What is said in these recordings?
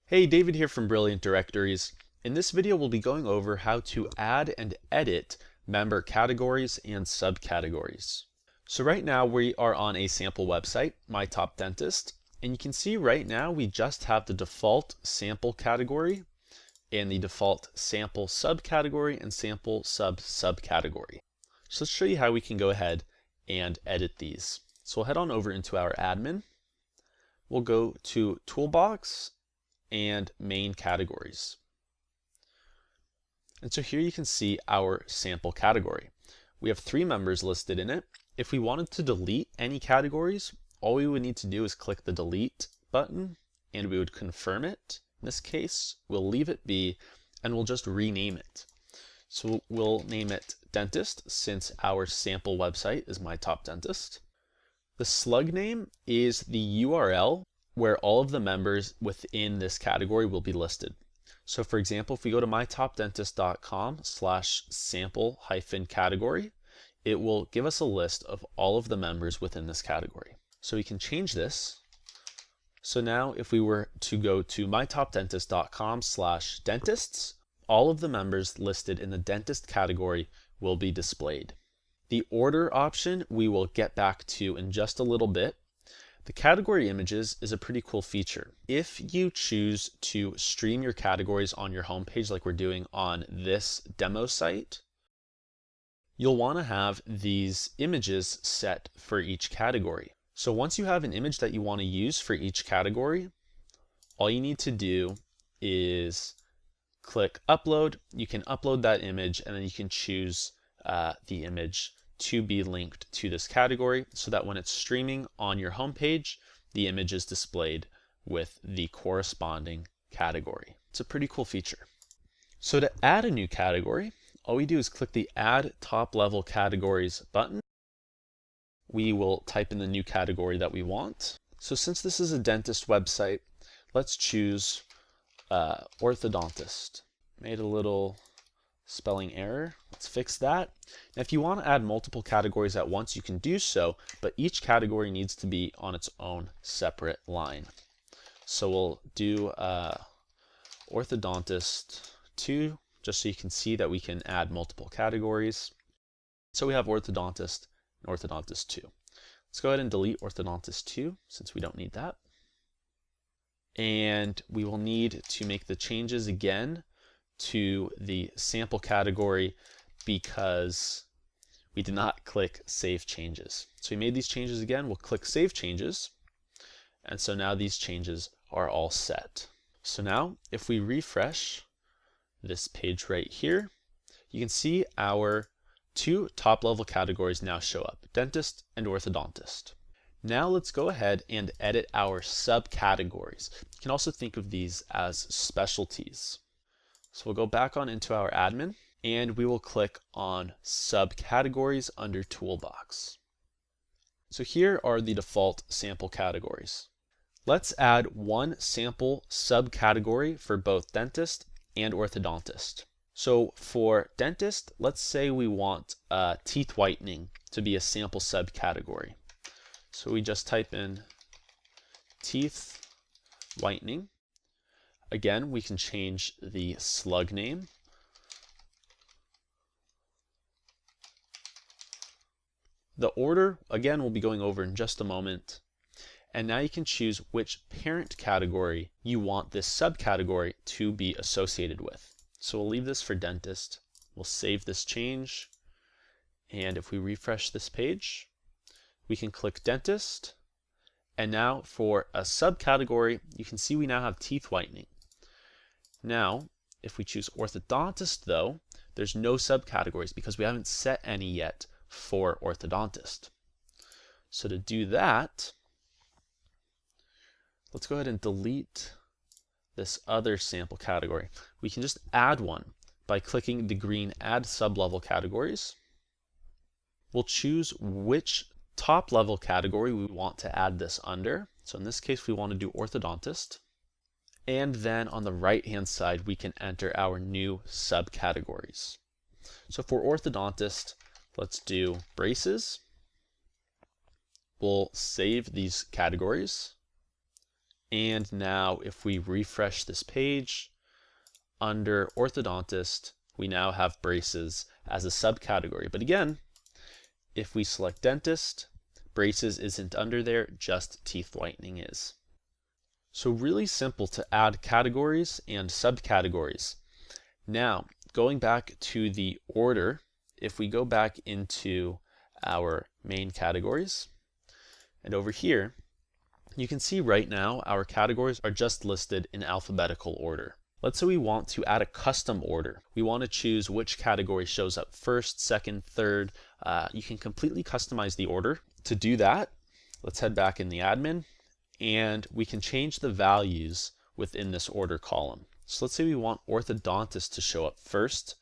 Hey, David here from Brilliant Directories. In this video, we'll be going over how to add and edit member categories and subcategories. So right now we are on a sample website, My Top Dentist, and you can see right now we just have the default sample category and the default sample subcategory and sample subcategory. So let's show you how we can go ahead and edit these. So we'll head on over into our admin. We'll go to Toolbox and main categories. And so here you can see our sample category. We have 3 members listed in it. If we wanted to delete any categories, all we would need to do is click the delete button and we would confirm it. In this case, we'll leave it be and we'll just rename it. So we'll name it Dentist since our sample website is My Top Dentist. The slug name is the URL where all of the members within this category will be listed. So for example, if we go to mytopdentist.com/sample-category, it will give us a list of all of the members within this category. So we can change this. So now if we were to go to mytopdentist.com/dentists, all of the members listed in the dentist category will be displayed. The order option we will get back to in just a little bit. The category images is a pretty cool feature. If you choose to stream your categories on your homepage like we're doing on this demo site, you'll want to have these images set for each category. So once you have an image that you want to use for each category, all you need to do is click upload. You can upload that image and then you can choose the image to be linked to this category so that when it's streaming on your homepage, the image is displayed with the corresponding category. It's a pretty cool feature. So to add a new category, all we do is click the Add Top Level Categories button. We will type in the new category that we want. So since this is a dentist website, let's choose orthodontist. Made a little spelling error. Let's fix that. Now, if you want to add multiple categories at once, you can do so, but each category needs to be on its own separate line. So we'll do orthodontist 2, just so you can see that we can add multiple categories. So we have orthodontist and orthodontist 2. Let's go ahead and delete orthodontist 2 since we don't need that. And we will need to make the changes again to the sample category because we did not click Save Changes. So we made these changes again. We'll click Save Changes. And so now these changes are all set. So now if we refresh this page right here, you can see our 2 top-level categories now show up, dentist and orthodontist. Now let's go ahead and edit our subcategories. You can also think of these as specialties. So we'll go back on into our admin and we will click on subcategories under Toolbox. So here are the default sample categories. Let's add one sample subcategory for both dentist and orthodontist. So for dentist, let's say we want teeth whitening to be a sample subcategory. So we just type in teeth whitening. Again, we can change the slug name. The order, again, we'll be going over in just a moment. And now you can choose which parent category you want this subcategory to be associated with. So we'll leave this for dentist. We'll save this change. And if we refresh this page, we can click dentist. And now for a subcategory, you can see we now have teeth whitening. Now, if we choose orthodontist though, there's no subcategories because we haven't set any yet for orthodontist. So to do that, let's go ahead and delete this other sample category. We can just add one by clicking the green Add Sublevel Categories. We'll choose which top level category we want to add this under. So in this case, we want to do orthodontist. And then on the right hand side, we can enter our new subcategories. So for orthodontist, let's do braces. We'll save these categories And now if we refresh this page, under orthodontist, we now have braces as a subcategory. But again, if we select dentist, braces isn't under there, just teeth whitening is. So really simple to add categories and subcategories. Now, going back to the order, if we go back into our main categories, and over here, you can see right now our categories are just listed in alphabetical order. Let's say we want to add a custom order. We want to choose which category shows up first, second, third. You can completely customize the order. To do that, let's head back in the admin, and we can change the values within this order column. So let's say we want orthodontist to show up first.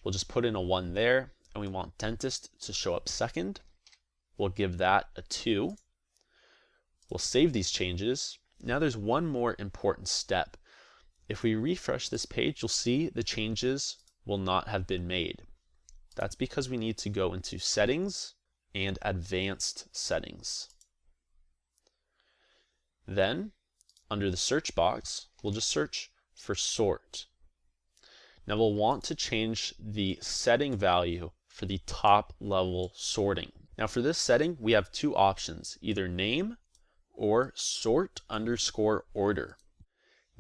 We'll just put in a 1 there, and we want dentist to show up second. We'll give that a 2. We'll save these changes. Now there's one more important step. If we refresh this page, you'll see the changes will not have been made. That's because we need to go into Settings and Advanced Settings. Then, under the search box, we'll just search for Sort. Now we'll want to change the setting value for the top level sorting. Now for this setting, we have two options, either Name or Sort_Order.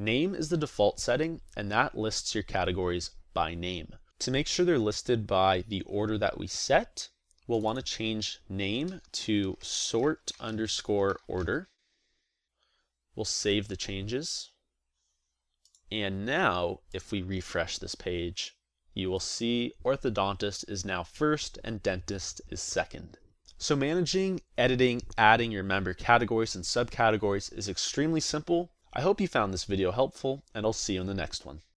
Name is the default setting, and that lists your categories by name. To make sure they're listed by the order that we set, we'll want to change name to Sort_Order. We'll save the changes. And now, if we refresh this page, you will see orthodontist is now first and dentist is second. So managing, editing, adding your member categories and subcategories is extremely simple. I hope you found this video helpful, and I'll see you in the next one.